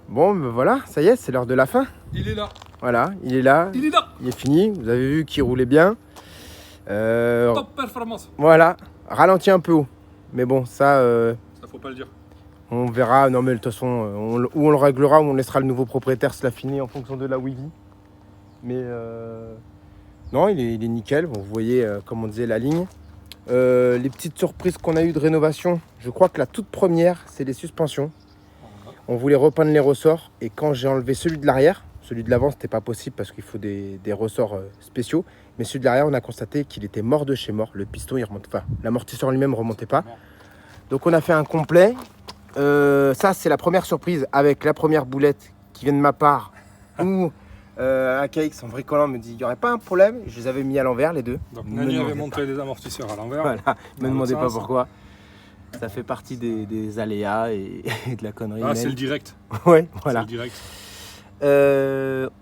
Bon, ben voilà, ça y est, c'est l'heure de la fin. Il est là. Voilà, il est là, Il est là. il est fini. Vous avez vu qu'il roulait bien. Top performance. Voilà, ralenti un peu haut. Mais bon, ça, Ça faut pas le dire. on verra. Non, mais de toute façon, ou on le réglera, ou on laissera le nouveau propriétaire se l'affiner en fonction de là où il vit. Mais non, il est nickel. Bon, vous voyez, comme on disait, la ligne. Les petites surprises qu'on a eues de rénovation, je crois que la toute première, c'est les suspensions. On voulait repeindre les ressorts et quand j'ai enlevé celui de l'arrière, celui de l'avant c'était pas possible parce qu'il faut des ressorts spéciaux, mais celui de l'arrière on a constaté qu'il était mort de chez mort, le piston il remonte pas, l'amortisseur lui-même remontait pas. Donc on a fait un complet, ça c'est la première surprise avec la première boulette qui vient de ma part où AKX en bricolant me dit il n'y aurait pas un problème, je les avais mis à l'envers les deux. Donc Nani avait monté les amortisseurs à l'envers. Voilà, ne me demandez pas pourquoi. Ça fait partie des aléas et de la connerie. Ah, c'est le direct. Ouais, voilà. C'est le direct.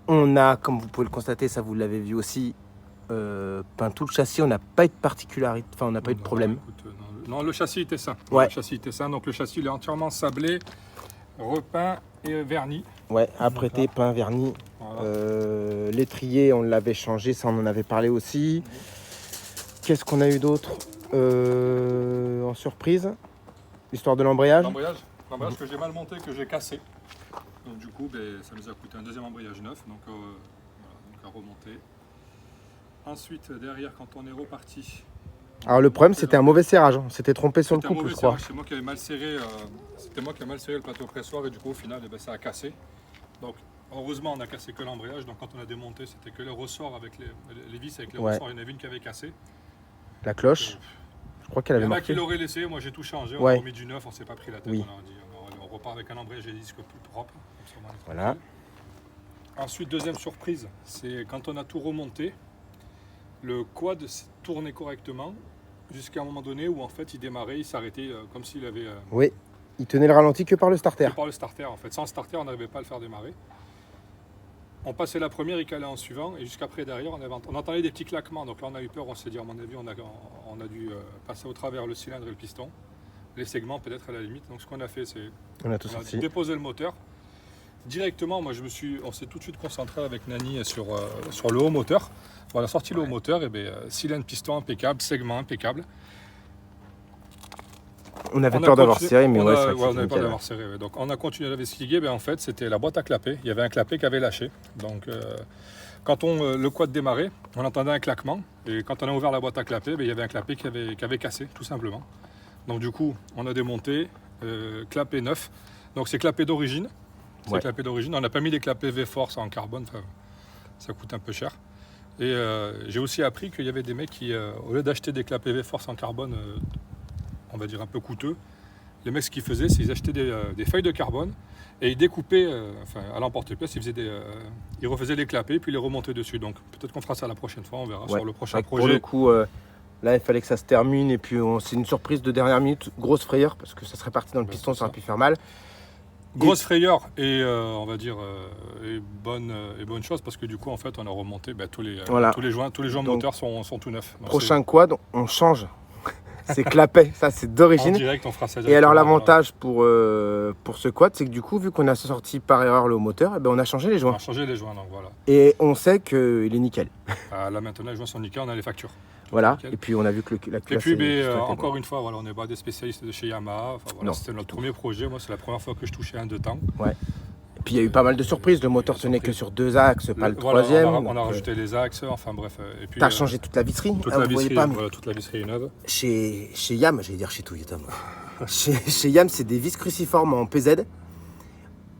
On a, comme vous pouvez le constater, ça vous l'avez vu aussi, peint tout le châssis. On n'a pas eu de particularité, enfin on n'a pas eu de problème. Écoute, non, le châssis était sain. Ouais. Le châssis était sain, donc le châssis il est entièrement sablé, repeint et verni. Ouais, apprêté, peint, verni. Voilà. L'étrier, on l'avait changé, ça on en avait parlé aussi. Qu'est-ce qu'on a eu d'autre en surprise? L'histoire de l'embrayage. L'embrayage que j'ai mal monté, que j'ai cassé. Donc du coup, ça nous a coûté un deuxième embrayage neuf, donc à remonter. Ensuite, derrière, quand on est reparti. Alors le problème, c'était un mauvais serrage. On s'était trompé sur le couple, je crois. C'est moi qui avais mal serré. C'était moi qui ai mal serré le plateau pressoir et du coup, au final, ça a cassé. Donc heureusement, on a cassé que l'embrayage. Donc quand on a démonté, c'était que les ressorts avec les vis avec les ressorts. Il y en avait une qui avait cassé. La cloche. Je crois qu'elle avait marqué. Il y en a qui l'auraient laissé, moi j'ai tout changé, on Ouais. a remis du neuf, on s'est pas pris la tête, Oui. on a dit on repart avec un embrayage et des disques plus propres. Voilà. Ensuite, deuxième surprise, c'est quand on a tout remonté, le quad tournait correctement jusqu'à un moment donné où en fait il démarrait, il s'arrêtait comme s'il avait... Oui, il tenait le ralenti que par le starter. Que par le starter en fait, sans starter on n'arrivait pas à le faire démarrer. On passait la première, il calait en suivant, et jusqu'après derrière, on entendait des petits claquements. Donc là, on a eu peur, on s'est dit, à mon avis, on a dû passer au travers le cylindre et le piston. Les segments, peut-être à la limite. Donc ce qu'on a fait, c'est On a tout sorti. déposé le moteur. Directement, moi, on s'est tout de suite concentré avec Nani sur le haut moteur. On a sorti le haut moteur, et cylindre, piston impeccable, segment impeccable. On avait peur d'avoir serré, mais ouais, c'est vrai que on avait peur d'avoir serré. Ouais. Donc on a continué à investiguer. En fait, c'était la boîte à clapet. Il y avait un clapet qui avait lâché. Donc quand le quad démarrait, on entendait un claquement. Et quand on a ouvert la boîte à clapet, il y avait un clapet qui avait cassé, tout simplement. Donc du coup, on a démonté, clapet neuf. Donc c'est clapet d'origine. C'est clapet d'origine. On n'a pas mis des clapets V-Force en carbone. Ça coûte un peu cher. Et j'ai aussi appris qu'il y avait des mecs qui, au lieu d'acheter des clapets V-Force en carbone, on va dire un peu coûteux, les mecs ce qu'ils faisaient, c'est qu'ils achetaient des feuilles de carbone et ils découpaient, à l'emporte-pièce, ils refaisaient les clapets puis ils les remontaient dessus. Donc peut-être qu'on fera ça la prochaine fois, on verra sur le prochain projet. Pour le coup, là il fallait que ça se termine et puis c'est une surprise de dernière minute, grosse frayeur parce que ça serait parti dans le piston, ça aurait pu faire mal. Grosse frayeur et on va dire bonne chose parce que du coup en fait on a remonté tous les joints moteurs sont tout neufs. Donc, prochain quad, on change. C'est clapet, ça c'est d'origine. En direct, on fera ça. Et alors l'avantage pour ce quad, c'est que du coup, vu qu'on a sorti par erreur le haut moteur, on a changé les joints. On a changé les joints, donc voilà. Et on sait qu'il est nickel. Là maintenant, les joints sont nickel, on a les factures. Voilà, et puis on a vu que la classe. Et puis encore une fois, voilà, on n'est pas des spécialistes de chez Yamaha. C'était notre premier projet, moi c'est la première fois que je touchais un 2 temps. Ouais. Et puis il y a eu pas mal de surprises, le moteur tenait que sur 2 axes, pas le troisième. On a rajouté les axes, enfin bref. T'as changé toute la visserie. Toute la visserie, toute la visserie est neuve. Chez Yam, j'allais dire chez Toyota. chez Yam, c'est des vis cruciformes en PZ.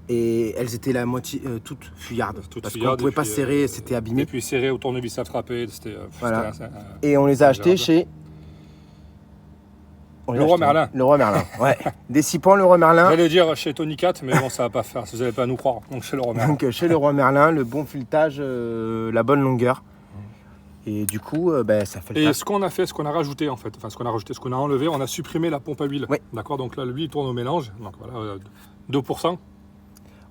Et elles étaient la moitié toutes fuyardes. Parce qu'on ne pouvait pas serrer, c'était abîmé. Et puis serré au tournevis à frapper. Voilà. Et on les a achetés chez... Leroy Merlin. Leroy Merlin, ouais. Des 6 pans, Leroy Merlin. J'allais dire chez Tony Cat, mais bon, ça va pas faire, vous n'allez pas nous croire. Donc chez Leroy Merlin. Donc chez Leroy Merlin, le bon filetage, la bonne longueur. Et du coup, ça fait le Et taf. ce qu'on a fait, ce qu'on a rajouté en fait, enfin ce qu'on a rajouté, ce qu'on a enlevé, on a supprimé la pompe à huile. Oui. D'accord, donc là, l'huile tourne au mélange. Donc voilà, 2%.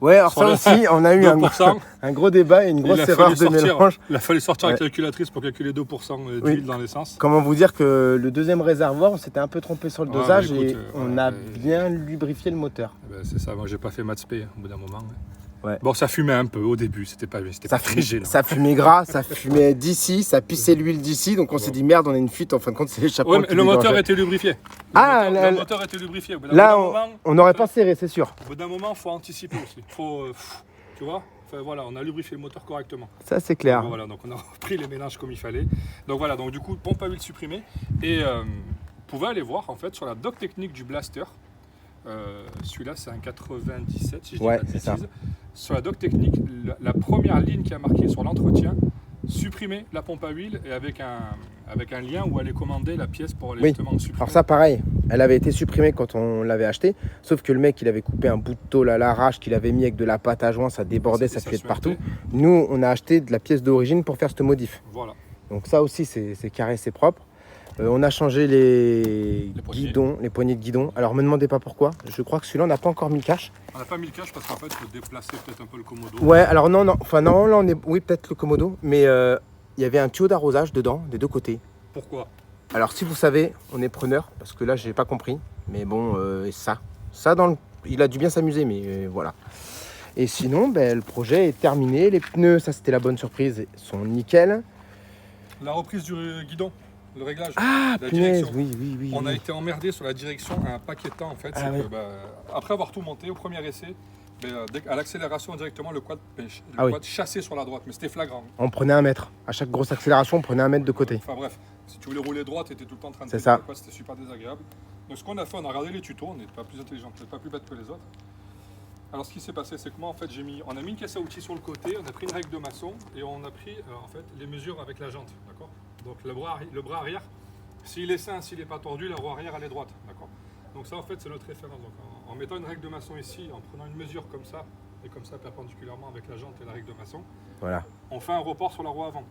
Ouais, alors Sur ça le aussi, on a eu 2%. un gros débat et une grosse erreur de mélange. Il a fallu sortir la Ouais. calculatrice pour calculer 2% d'huile Oui. dans l'essence. Comment vous dire que le deuxième réservoir, on s'était un peu trompé sur le Ouais, dosage mais écoute, et on a bien lubrifié le moteur. Eh ben, c'est ça, moi j'ai pas fait maths P au bout d'un moment. Ouais. Bon, ça fumait un peu au début, c'était pas très gênant. Ça fumait gras, ça fumait d'ici, ça pissait l'huile d'ici, donc on s'est dit merde, on a une fuite. En fin de compte, c'est l'échappement. Ouais, mais qui le moteur dégorgeait. était lubrifié. Le moteur était lubrifié. Là, on n'aurait pas serré, c'est sûr. Au bout d'un moment, il faut anticiper aussi. Tu vois, enfin, voilà, on a lubrifié le moteur correctement. Ça, c'est clair. Donc, voilà, donc on a repris les mélanges comme il fallait. Donc voilà, donc du coup, pompe à huile supprimée. Et vous pouvez aller voir en fait sur la doc technique du Blaster. Celui-là, c'est un 97, si je dis pas de c'est ça. bêtises. Sur la doc technique, la première ligne qui a marqué sur l'entretien, supprimer la pompe à huile et avec un lien où aller commander la pièce pour aller justement supprimer. Alors ça, pareil, elle avait été supprimée quand on l'avait acheté, sauf que le mec, il avait coupé un bout de tôle à l'arrache, qu'il avait mis avec de la pâte à joint, ça débordait, ça puait de partout. Nous, on a acheté de la pièce d'origine pour faire ce modif. Voilà. Donc ça aussi, c'est carré, c'est propre. On a changé les guidons, les poignées de guidon. Alors, me demandez pas pourquoi. Je crois que celui-là, on n'a pas encore mis le cache. On n'a pas mis le cache parce qu'en fait, il faut déplacer peut-être un peu le commodo. Ouais, alors non. Enfin, non, là, on est... Oui, peut-être le commodo. Mais il y avait un tuyau d'arrosage dedans, des deux côtés. Pourquoi? Alors, si vous savez, on est preneur. Parce que là, j'ai pas compris. Mais bon, ça il a dû bien s'amuser, mais voilà. Et sinon, le projet est terminé. Les pneus, ça, c'était la bonne surprise, sont nickel. La reprise du guidon. Le réglage, ah, la punaise, direction. Oui. On a été emmerdé sur la direction à un paquet de temps en fait. Que, après avoir tout monté au premier essai, à l'accélération directement le quad chassé sur la droite, mais c'était flagrant. On prenait 1 mètre. À chaque grosse accélération, on prenait 1 mètre de côté. Enfin bref, si tu voulais rouler droite, tu étais tout le temps en train de c'est ça. C'était super désagréable. Donc ce qu'on a fait, on a regardé les tutos, on n'est pas plus intelligent, on n'est pas plus bête que les autres. Alors ce qui s'est passé, c'est que moi en fait on a mis une caisse à outils sur le côté, on a pris une règle de maçon et on a pris en fait les mesures avec la jante, d'accord. Donc le bras arrière, s'il est sain, s'il n'est pas tordu, la roue arrière elle est droite, d'accord. Donc ça en fait c'est notre référence. Donc en mettant une règle de maçon ici, en prenant une mesure comme ça et comme ça perpendiculairement avec la jante et la règle de maçon, voilà. On fait un report sur la roue avant.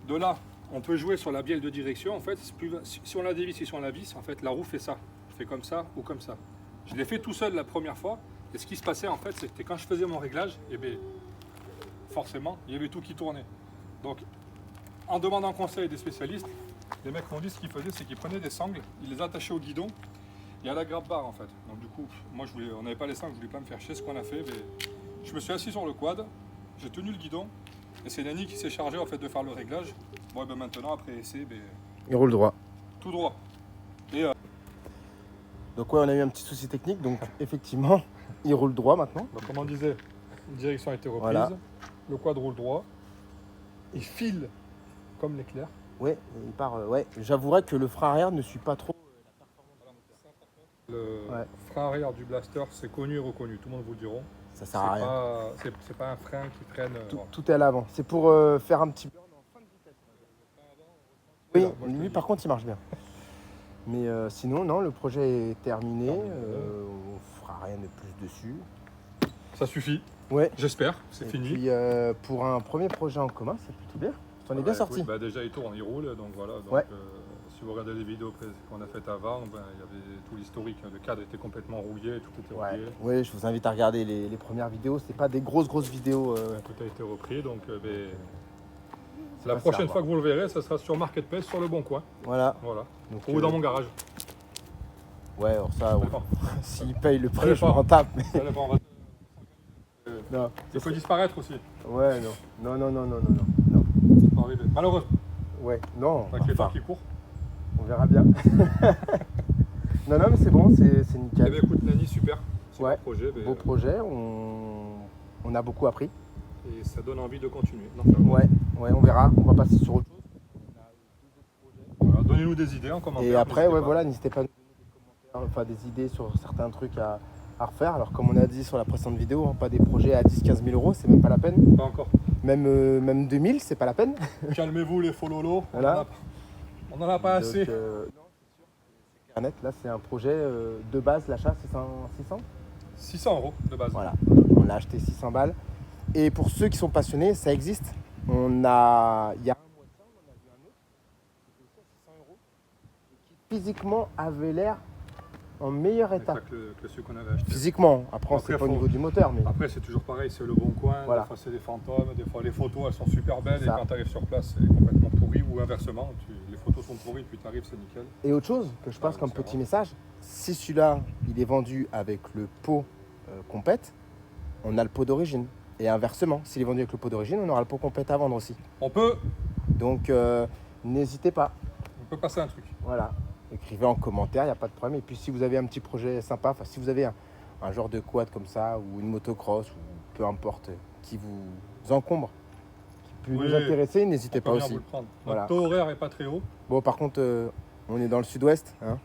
De là, on peut jouer sur la bielle de direction. En fait, si on la dévisse, si on la visse, en fait la roue fait ça, fait comme ça ou comme ça. Je l'ai fait tout seul la première fois. Et ce qui se passait en fait, c'était quand je faisais mon réglage, et bien forcément, il y avait tout qui tournait. Donc, en demandant conseil des spécialistes, les mecs m'ont dit ce qu'ils faisaient, c'est qu'ils prenaient des sangles, ils les attachaient au guidon et à la grappe barre en fait. Donc du coup, moi on n'avait pas les sangles, je voulais pas me faire chier. Ce qu'on a fait, je me suis assis sur le quad, j'ai tenu le guidon et c'est Nani qui s'est chargé en fait de faire le réglage. Bon, et maintenant après essai, il roule droit. Tout droit. Et donc ouais, on a eu un petit souci technique, donc effectivement, il roule droit maintenant. Donc comme on disait, la direction a été reprise, voilà. Le quad roule droit, il file comme l'éclair. Ouais, il part. Ouais, j'avouerais que le frein arrière ne suit pas trop la performance. Le frein arrière du Blaster, c'est connu et reconnu, tout le monde vous le diront. Ça sert à rien. C'est pas un frein qui freine. Tout est à l'avant. C'est pour faire un petit burn en fin de vitesse. Oui, lui par contre il marche bien. Mais sinon, non, le projet est terminé. On fera rien de plus dessus. Ça suffit. Ouais. J'espère, c'est fini. Puis pour un premier projet en commun, c'est plutôt bien. On est bien sorti. Oui, déjà il tourne, il roule, donc voilà. Donc, si vous regardez les vidéos qu'on a faites avant, il y avait tout l'historique. Le cadre était complètement rouillé, tout était rouillé. Oui, je vous invite à regarder les premières vidéos. C'est pas des grosses vidéos. Tout a été repris, donc la prochaine fois que vous le verrez, ça sera sur Marketplace, sur le Bon Coin. Voilà. Donc, ou dans mon garage. Ouais, alors ça, s'il paye le prix, je m'en tape. Mais... Non, il faut disparaître aussi. Ouais, non. Ça peut arriver. Malheureusement. Ouais, non. Avec les temps qui courent. On verra bien. non, mais c'est bon, c'est nickel. Eh bien, écoute, Nani, super. Ouais, projet. Beau projet, on a beaucoup appris. Et ça donne envie de continuer. Ouais, on verra. On va passer sur autre chose. Voilà, donnez-nous des idées en commentaire. Et après, n'hésitez pas à nous donner des commentaires, enfin des idées sur certains trucs à refaire. Alors comme on a dit sur la précédente vidéo, pas des projets à 10-15 000 euros, c'est même pas la peine. Pas encore. Même 2000, c'est pas la peine. Calmez-vous les fololos. Voilà. On n'en a pas assez. Non, c'est sûr. Là, c'est un projet de base, l'achat, c'est 600 600 € de base. Voilà, on l'a acheté 600 balles. Et pour ceux qui sont passionnés, ça existe. Il y a un mois de ça, on en a vu un autre, qui était aussi à 600 €, et qui physiquement avait l'air en meilleur état. Que celui qu'on avait acheté. Physiquement, après, Après, c'est pas au faut- niveau du moteur, mais Après, c'est toujours pareil, c'est le bon coin, Voilà. des fois c'est des fantômes, des fois les photos elles sont super belles et Ça. quand tu arrives sur place c'est complètement pourri ou inversement, les photos sont pourries puis tu arrives c'est nickel. Et autre chose que je passe Ah, comme c'est petit vrai. message, si celui-là, il est vendu avec le pot compète, on a le pot d'origine. Et inversement, s'il est vendu avec le pot d'origine, on aura le pot compète à vendre aussi. On peut Donc, n'hésitez pas. passer un truc. Voilà. Écrivez en commentaire, il n'y a pas de problème. Et puis, si vous avez un petit projet sympa, enfin, si vous avez un genre de quad comme ça, ou une motocross, ou peu importe, qui vous encombre, qui peut Oui, nous intéresser, n'hésitez On pas peut bien aussi. vous le prendre. Voilà. Notre taux horaire n'est pas très haut. Bon, par contre, on est dans le sud-ouest, hein,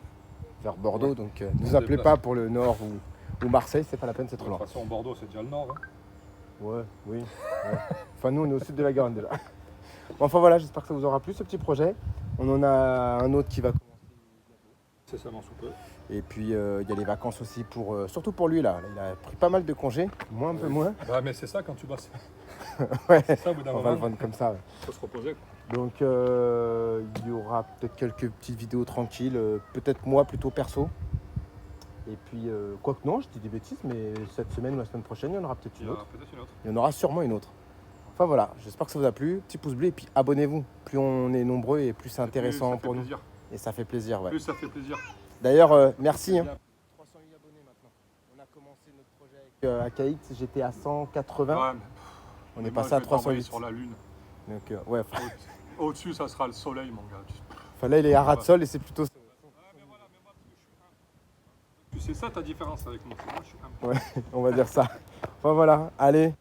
vers Bordeaux, Ouais. donc On ne se vous appelez déplace. pas pour le nord ou Marseille, c'est pas la peine, c'est De trop toute loin. façon Bordeaux c'est déjà le nord. Hein. Ouais, oui. Ouais. Enfin, nous, on est au sud de la Garonne déjà. Bon, enfin voilà, j'espère que ça vous aura plu ce petit projet. On en a un autre qui va commencer. C'est seulement sous peu. Et puis, il y a les vacances aussi, surtout pour lui là. Il a pris pas mal de congés, moi un peu moins. Bah, mais c'est ça quand tu bosses. Ouais, C'est ça au bout d'un on va le moment. vendre comme ça. Ouais. Il faut se reposer. Quoi. Donc, il y aura peut-être quelques petites vidéos tranquilles, peut-être moi plutôt perso. Et puis, quoique non, je dis des bêtises, mais cette semaine ou la semaine prochaine, il y en aura peut-être Il une y autre. aura peut-être une autre. Il y en aura sûrement une autre. Enfin voilà, j'espère que ça vous a plu. Petit pouce bleu et puis abonnez-vous. Plus on est nombreux et plus c'est intéressant Plus ça fait pour nous. plaisir. Et ça fait plaisir, ouais. Plus ça fait plaisir. D'ailleurs, merci. Hein. Bien. 308 abonnés maintenant. On a commencé notre projet avec AKX, j'étais à 180. Ouais, mais- On mais est moi, passé je à vais t'envoyer 308. sur la lune. Donc, ouais, Au-dessus, ça sera le soleil, mon gars. enfin, là, il est à ras de sol et c'est plutôt. Tu sais ça ta différence avec moi. C'est moi, je suis un peu- On va dire ça. Enfin voilà, allez,